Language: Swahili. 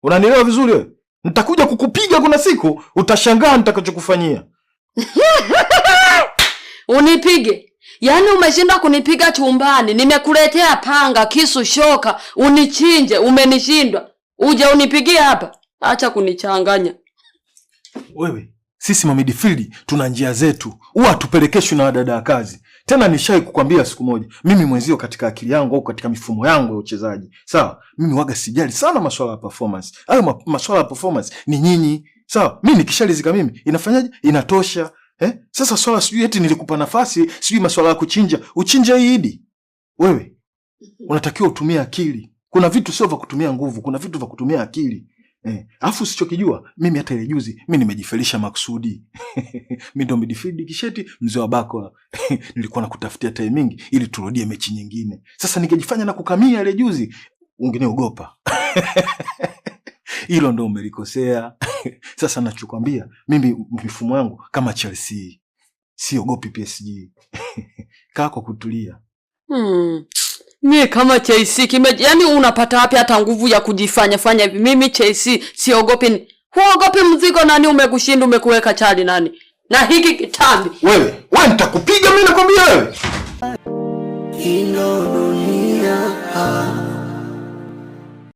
Unanielewa vizuri wewe? Nitakuja kukupiga kuna siku utashangaa nitakachokufanyia. Unipige? Yaani umeshinda kunipiga chumbani, nimekuletea panga, kisu, shoka, unichinje, umenishindwa. Uje unipigie hapa. Acha kunichanganya. Wewe, sisi ma midfield tuna njia zetu. Huwa tupelekeshwe na wadada wa kazi. Tena nishai kukwambia siku moja, mimi mwenzio katika akili yangu au katika mifumo yangu ya uchezaji. Sawa? Mimi waga sijali sana masuala ya performance. Hayo masuala ya performance ni nyinyi. Sawa? Mimi nikishalizika mimi, inafanyaje? Inatosha. Sasa swala sijui eti nilikupa nafasi, sijui masuala ya kuchinja. Uchinja hii Idi. Wewe, unatakiwa utumie akili. Kuna vitu sio vya kutumia nguvu, kuna vitu vya kutumia akili. Alafu usichokijua, mimi hata ile juzi mimi nimejifelisha makusudi. Mimi ndo midfield kisheti mzee wa bako. Nilikuwa nakutafutia timing ili turudie mechi nyingine. Sasa ningejifanya na kukamia ile juzi, ungeneogopa. Hilo ndo umelikosea. Sasa nachokwambia, mimi mifumo yangu kama Chelsea. Siogopi PSG. Kaa kwa kutulia. Mimi kama Chelsea yaani unapata wapi hata nguvu ya kujifanya hivi? Mimi Chelsea siogopi. Huogopi mzigo nani umekushinda umekuweka chali nani? Na hiki kitambi. Wewe nitakupiga mimi nakwambia wewe.